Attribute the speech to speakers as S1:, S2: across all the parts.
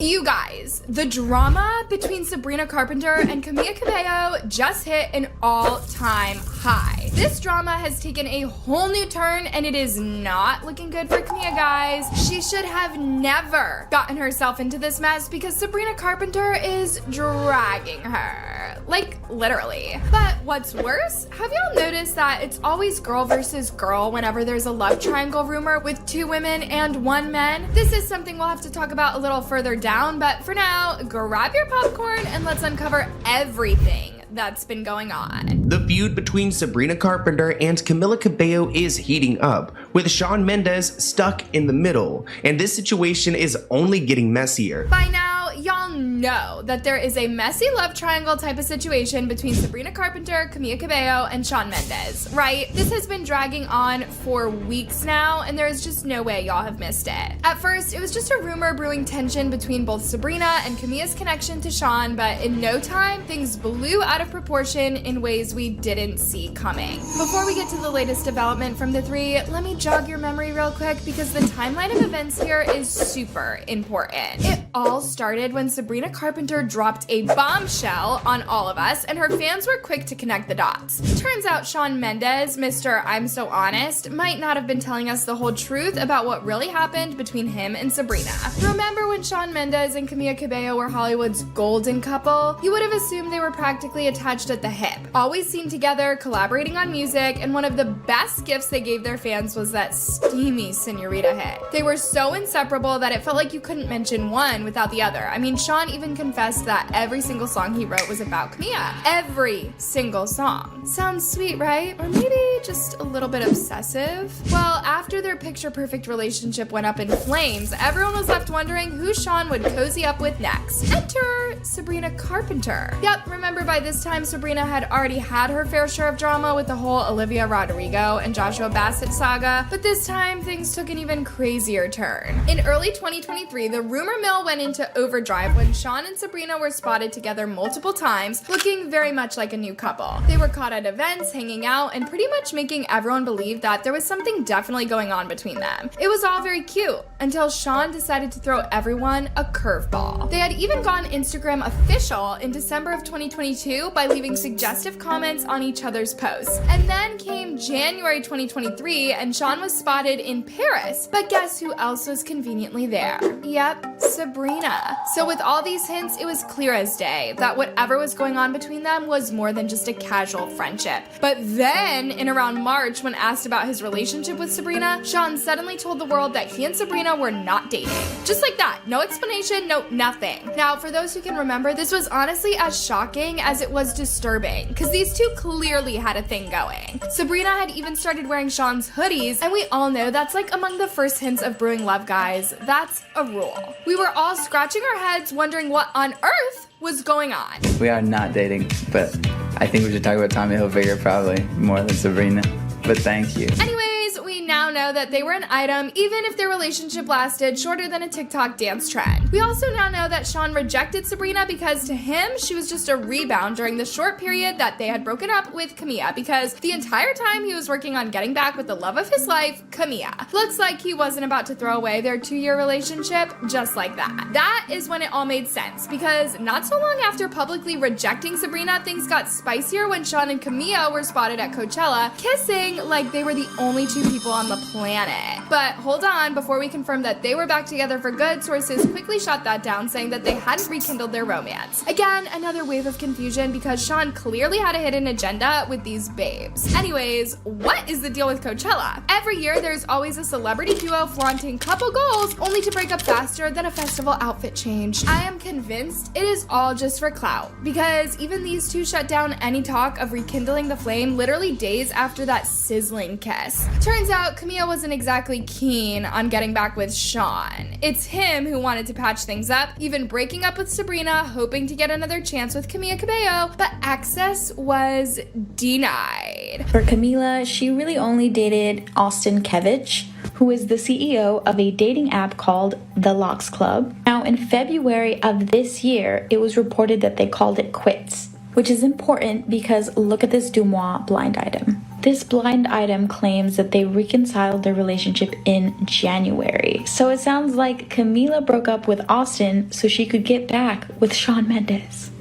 S1: You guys, the drama between Sabrina Carpenter and Camila Cabello just hit an all-time high. This drama has taken a whole new turn and it is not looking good for Camila, guys. She should have never gotten herself into this mess because Sabrina Carpenter is dragging her. Like, literally. But what's worse, have y'all noticed that it's always girl versus girl whenever there's a love triangle rumor with 2 women and 1 man? This is something we'll have to talk about a little further down, but for now, grab your popcorn and let's uncover everything that's been going on.
S2: The feud between Sabrina Carpenter and Camila Cabello is heating up, with Shawn Mendes stuck in the middle, and this situation is only getting messier.
S1: By now, y'all know that there is a messy love triangle type of situation between Sabrina Carpenter, Camila Cabello, and Shawn Mendes, right? This has been dragging on for weeks now, and there is just no way y'all have missed it. At first, it was just a rumor brewing tension between both Sabrina and Camila's connection to Shawn, but in no time, things blew out of proportion in ways we didn't see coming. Before we get to the latest development from the 3, let me jog your memory real quick because the timeline of events here is super important. It all started when Sabrina Carpenter dropped a bombshell on all of us and her fans were quick to connect the dots. Turns out Shawn Mendes, Mr. I'm So Honest, might not have been telling us the whole truth about what really happened between him and Sabrina. Remember when Shawn Mendes and Camila Cabello were Hollywood's golden couple? You would have assumed they were practically attached at the hip, always seen together, collaborating on music, and one of the best gifts they gave their fans was that steamy Senorita hit. They were so inseparable that it felt like you couldn't mention one without the other. I mean, Shawn even confessed that every single song he wrote was about Camila. Every single song. Sounds sweet, right? Or maybe just a little bit obsessive? Well, after their picture-perfect relationship went up in flames, everyone was left wondering who Shawn would cozy up with next. Enter Sabrina Carpenter. Yep, remember by this time Sabrina had already had her fair share of drama with the whole Olivia, Rodrigo, and Joshua Bassett saga, but this time things took an even crazier turn. In early 2023, the rumor mill went into overdrive when Shawn and Sabrina were spotted together multiple times, looking very much like a new couple. They were caught at events, hanging out, and pretty much making everyone believe that there was something definitely going on between them. It was all very cute, until Shawn decided to throw everyone a curveball. They had even gone Instagram official in December of 2022 by leaving suggestive comments on each other's posts. And then came January 2023 and Shawn was spotted in Paris. But guess who else was conveniently there? Yep, Sabrina. So with all these hints, it was clear as day that whatever was going on between them was more than just a casual friendship. But then, in around March, when asked about his relationship with Sabrina, Shawn suddenly told the world that he and Sabrina were not dating. Just like that. No explanation, no nothing. Now, for those who can remember, this was honestly as shocking as it was disturbing, because these two clearly had a thing going. Sabrina had even started wearing Shawn's hoodies, and we all know that's like among the first hints of brewing love, guys. That's a rule. We were all scratching our heads wondering what on earth was going on.
S3: We are not dating, but I think we should talk about Tommy Hilfiger probably more than Sabrina, but thank you.
S1: Anyways, we now know that they were an item even if their relationship lasted shorter than a TikTok dance trend. We also now know that Shawn rejected Sabrina because to him, she was just a rebound during the short period that they had broken up with Camila, because the entire time he was working on getting back with the love of his life, Camila. Looks like he wasn't about to throw away their 2-year relationship just like that. That is when it all made sense, because not so long after publicly rejecting Sabrina, things got spicier when Shawn and Camila were spotted at Coachella kissing like they were the only 2 people on the planet. But hold on, before we confirm that they were back together for good, sources quickly shot that down, saying that they hadn't rekindled their romance. Again, another wave of confusion because Shawn clearly had a hidden agenda with these babes. Anyways, what is the deal with Coachella? Every year, there's always a celebrity duo flaunting couple goals only to break up faster than a festival outfit change. I am convinced it is all just for clout, because even these two shut down any talk of rekindling the flame literally days after that sizzling kiss. Turns out Camila wasn't exactly keen on getting back with Shawn. It's him who wanted to patch things up, even breaking up with Sabrina, hoping to get another chance with Camila Cabello, but access was denied.
S4: For Camila, she really only dated Austin Kevich, who is the CEO of a dating app called The Locks Club. Now, in February of this year, it was reported that they called it quits, which is important because look at this Dumois blind item. This blind item claims that they reconciled their relationship in January. So it sounds like Camila broke up with Austin so she could get back with Shawn Mendes.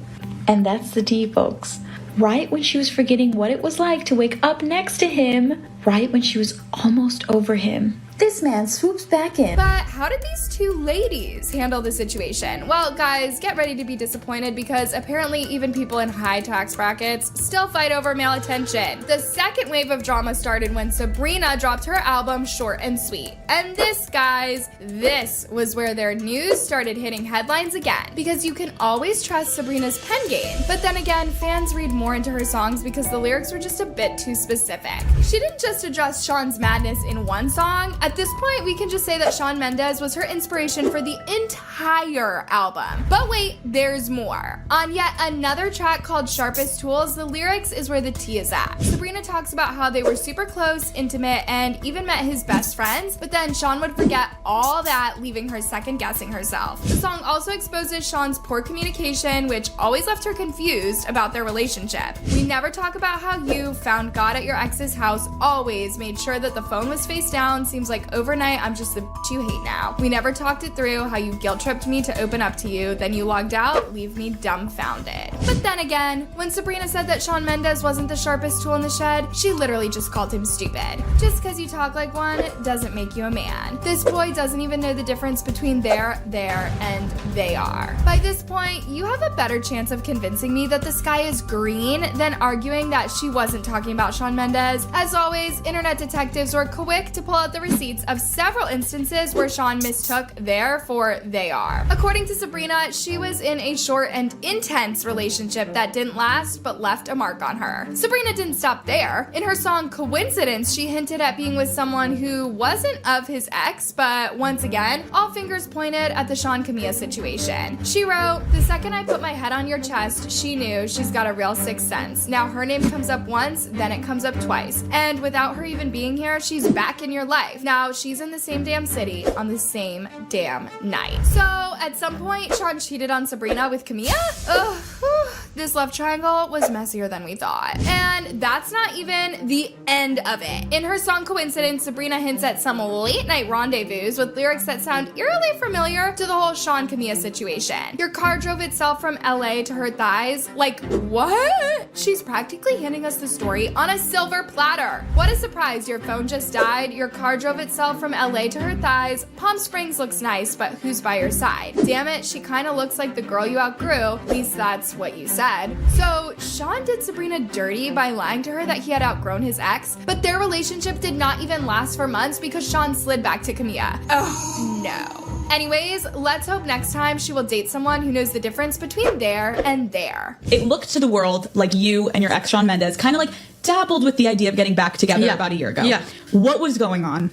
S4: And that's the tea, folks. Right when she was forgetting what it was like to wake up next to him, right when she was almost over him, this man swoops back in.
S1: But how did these two ladies handle the situation? Well, guys, get ready to be disappointed because apparently even people in high tax brackets still fight over male attention. The second wave of drama started when Sabrina dropped her album Short and Sweet. And this, guys, this was where their news started hitting headlines again. Because you can always trust Sabrina's pen game. But then again, fans read more into her songs because the lyrics were just a bit too specific. She didn't just address Shawn's madness in one song. At this point, we can just say that Shawn Mendes was her inspiration for the entire album. But wait, there's more. On yet another track called Sharpest Tools, the lyrics is where the tea is at. Sabrina talks about how they were super close, intimate, and even met his best friends, but then Shawn would forget all that, leaving her second guessing herself. The song also exposes Shawn's poor communication, which always left her confused about their relationship. We never talk about how you found God at your ex's house, always made sure that the phone was face down, seems like overnight I'm just the bitch you hate now. We never talked it through, how you guilt tripped me to open up to you, then you logged out, leave me dumbfounded. But then again, when Sabrina said that Shawn Mendes wasn't the sharpest tool in the shed, she literally just called him stupid. Just because you talk like one doesn't make you a man. This boy doesn't even know the difference between there, and they are. By this point, you have a better chance of convincing me that the sky is green than arguing that she wasn't talking about Shawn Mendes. As always, internet detectives were quick to pull out the receipts of several instances where Shawn mistook there for they are. According to Sabrina, she was in a short and intense relationship that didn't last but left a mark on her. Sabrina didn't stop there. In her song Coincidence, she hinted at being with someone who wasn't of his ex, but once again, all fingers pointed at the Shawn Camila situation. She wrote, "The second I put my head on your chest, she knew she's got a real sixth sense. Now her name comes up once, then it comes up twice. And without her even being here, she's back in your life. Now she's in the same damn city on the same damn night." So at some point, Shawn cheated on Sabrina with Camila? Ugh, this love triangle was messier than we thought. And that's not even the end of it. In her song Coincidence, Sabrina hints at some late night rendezvous with lyrics that sound eerily familiar to the whole Shawn Camila situation. Your car drove itself from LA to her thighs. Like, what? She's practically handing us the story on a silver platter. What a surprise, your phone just died, your car drove itself from LA to her thighs, Palm Springs looks nice, but who's by your side? Damn it, she kinda looks like the girl you outgrew, at least that's what you said. So Shawn did Sabrina dirty by lying to her that he had outgrown his ex, but their relationship did not even last for months because Shawn slid back to Camila. Oh no. Anyways, let's hope next time she will date someone who knows the difference between there and there.
S5: It looked to the world like you and your ex Shawn Mendes kind of like dabbled with the idea of getting back together about a year ago. Yeah. What was going on?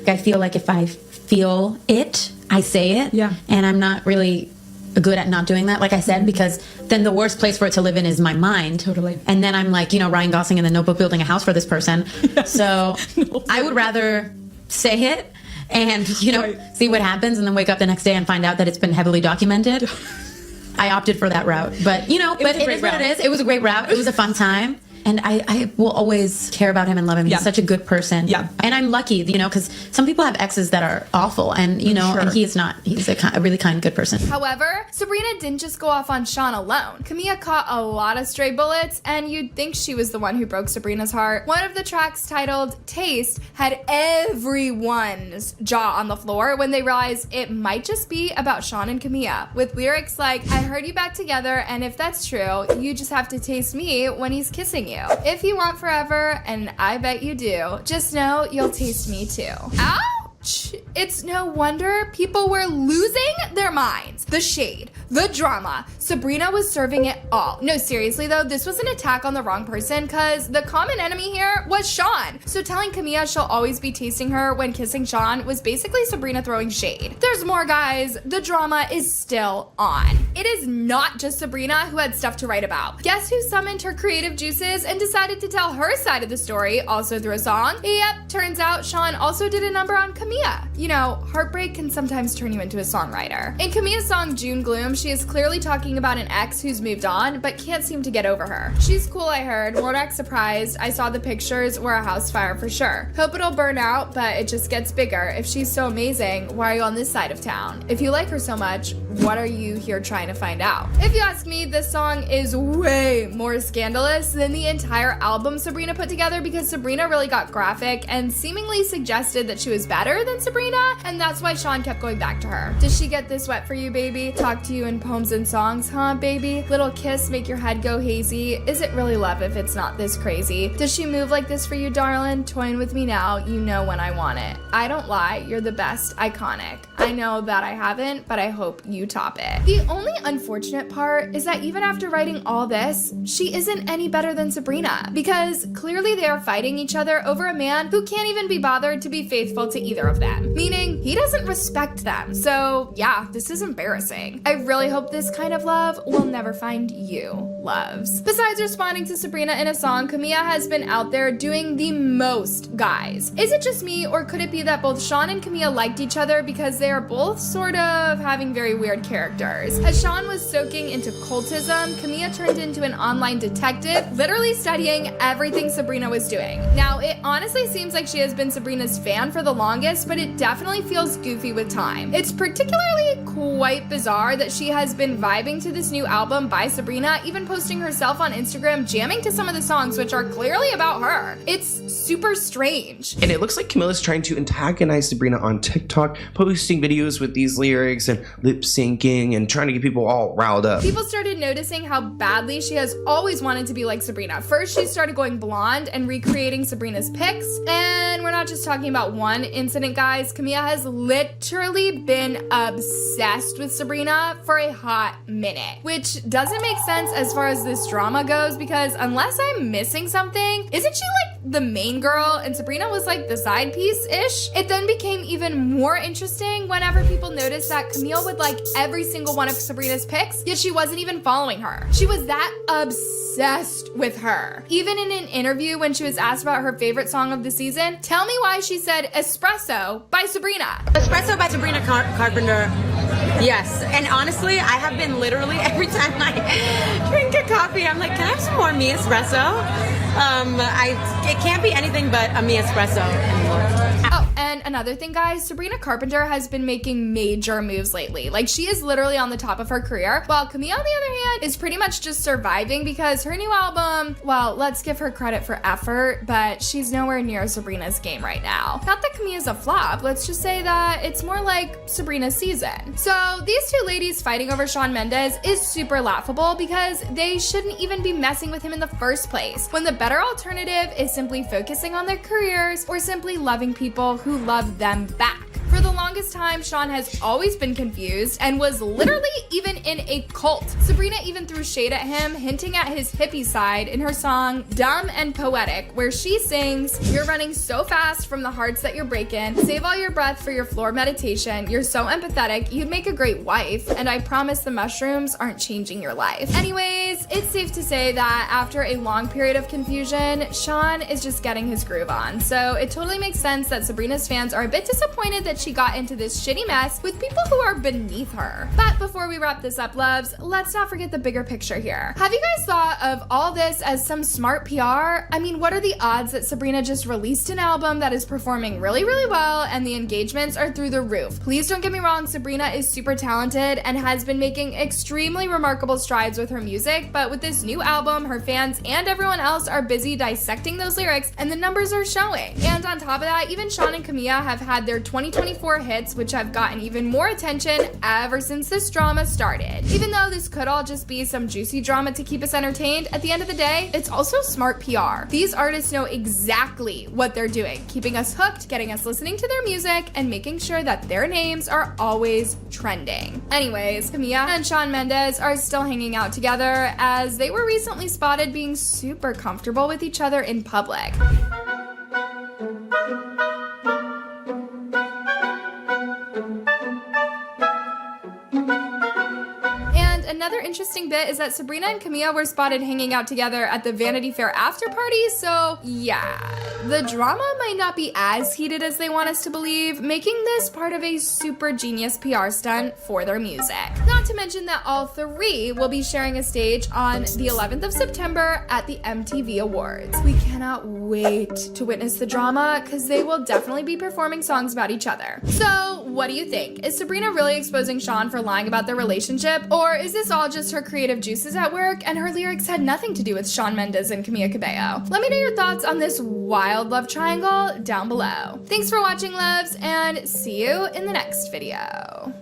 S6: I feel like if I feel it, I say it. Yeah. And I'm not really good at not doing that, like I said, because then the worst place for it to live in is my mind. Totally. And then I'm like, Ryan Gosling in The Notebook building a house for this person. So I would rather say it and, see what happens and then wake up the next day and find out that it's been heavily documented. I opted for that route. But, but it is what it is. It was a great route. It was a fun time. And I will always care about him and love him. He's such a good person. Yeah. And I'm lucky, because some people have exes that are awful. And, and he's not. He's a really kind, good person.
S1: However, Sabrina didn't just go off on Shawn alone. Camila caught a lot of stray bullets, and you'd think she was the one who broke Sabrina's heart. One of the tracks, titled Taste, had everyone's jaw on the floor when they realized it might just be about Shawn and Camila, with lyrics like, "I heard you back together, and if that's true, you just have to taste me when he's kissing you. If you want forever, and I bet you do, just know you'll taste me too." Ouch! It's no wonder people were losing their minds. The shade, the drama, Sabrina was serving it all. No, seriously though, this was an attack on the wrong person because the common enemy here was Shawn. So telling Camila she'll always be tasting her when kissing Shawn was basically Sabrina throwing shade. There's more, guys. The drama is still on. It is not just Sabrina who had stuff to write about. Guess who summoned her creative juices and decided to tell her side of the story, also through a song? Yep, turns out Shawn also did a number on Camila. Heartbreak can sometimes turn you into a songwriter. In Camila's song June Gloom, she is clearly talking about an ex who's moved on, but can't seem to get over her. She's cool, I heard. Won't act surprised. I saw the pictures were a house fire for sure. Hope it'll burn out, but it just gets bigger. If she's so amazing, why are you on this side of town? If you like her so much, what are you here trying to find out? If you ask me, this song is way more scandalous than the entire album Sabrina put together because Sabrina really got graphic and seemingly suggested that she was better than Sabrina, and that's why Shawn kept going back to her. Does she get this wet for you, baby? Talk to you in poems and songs, huh, baby? Little kiss, make your head go hazy. Is it really love if it's not this crazy? Does she move like this for you, darling? Toying with me now, you know when I want it. I don't lie, you're the best, iconic. I know that I haven't, but I hope you top it. The only unfortunate part is that even after writing all this, she isn't any better than Sabrina, because clearly they are fighting each other over a man who can't even be bothered to be faithful to either of them, meaning he doesn't respect them. So yeah, this is embarrassing. I really hope this kind of love will never find you loves. Besides responding to Sabrina in a song, Camila has been out there doing the most, guys. Is it just me, or could it be that both Shawn and Camila liked each other because they are both sort of having very weird characters? As Shawn was soaking into cultism, Camila turned into an online detective, literally studying everything Sabrina was doing. Now, it honestly seems like she has been Sabrina's fan for the longest, but it definitely feels goofy with time. It's particularly quite bizarre that she has been vibing to this new album by Sabrina, even posting herself on Instagram jamming to some of the songs which are clearly about her. It's super strange.
S2: And it looks like Camila's trying to antagonize Sabrina on TikTok, posting videos with these lyrics and lip syncing and trying to get people all riled up.
S1: People started noticing how badly she has always wanted to be like Sabrina. First, she started going blonde and recreating Sabrina's pics. And we're not just talking about one incident, guys. Camila has literally been obsessed with Sabrina for a hot minute, which doesn't make sense as far as this drama goes, because unless I'm missing something, isn't she like the main girl and Sabrina was like the side piece-ish? It then became even more interesting whenever people noticed that Camila would like every single one of Sabrina's pics, yet she wasn't even following her. She was that obsessed with her. Even in an interview when she was asked about her favorite song of the season, tell me why she said Espresso by Sabrina.
S7: Espresso by Sabrina Carpenter. Yes, and honestly, I have been literally every time I drink a coffee, I'm like, can I have some more me espresso? It can't be anything but a me espresso anymore.
S1: Oh, and another thing, guys, Sabrina Carpenter has been making major moves lately. Like, she is literally on the top of her career, while Camila, on the other hand, is pretty much just surviving because her new album, well, let's give her credit for effort, but she's nowhere near Sabrina's game right now. Not that Camila's a flop, let's just say that it's more like Sabrina's season. So these two ladies fighting over Shawn Mendes is super laughable because they shouldn't even be messing with him in the first place, when the better alternative is simply focusing on their careers or simply loving people who love them back. For the longest time, Shawn has always been confused and was literally even in a cult. Sabrina even threw shade at him, hinting at his hippie side in her song Dumb and Poetic, where she sings, "You're running so fast from the hearts that you're breaking. Save all your breath for your floor meditation. You're so empathetic. You'd make a great wife. And I promise the mushrooms aren't changing your life." Anyways, it's safe to say that after a long period of confusion, Shawn is just getting his groove on. So it totally makes sense that Sabrina's fans are a bit disappointed that she got into this shitty mess with people who are beneath her. But before we wrap this up, loves, let's not forget the bigger picture here. Have you guys thought of all this as some smart PR? I mean, what are the odds that Sabrina just released an album that is performing really, really well and the engagements are through the roof? Please don't get me wrong, Sabrina is super talented and has been making extremely remarkable strides with her music, but with this new album, her fans and everyone else are busy dissecting those lyrics and the numbers are showing. And on top of that, even Shawn and Camila have had their 2024 hits, which have gotten even more attention ever since this drama started. Even though this could all just be some juicy drama to keep us entertained, at the end of the day, it's also smart PR. These artists know exactly what they're doing, keeping us hooked, getting us listening to their music, and making sure that their names are always trending. Anyways, Camila and Shawn Mendes are still hanging out together as they were recently spotted being super comfortable with each other in public. Another interesting bit is that Sabrina and Camila were spotted hanging out together at the Vanity Fair after party, so yeah, the drama might not be as heated as they want us to believe, making this part of a super genius PR stunt for their music. Not to mention that all three will be sharing a stage on the 11th of September at the MTV Awards. We cannot wait to witness the drama because they will definitely be performing songs about each other. So what do you think? Is Sabrina really exposing Shawn for lying about their relationship? Or is this all just her creative juices at work and her lyrics had nothing to do with Shawn Mendes and Camila Cabello? Let me know your thoughts on this wild love triangle down below. Thanks for watching, loves, and see you in the next video.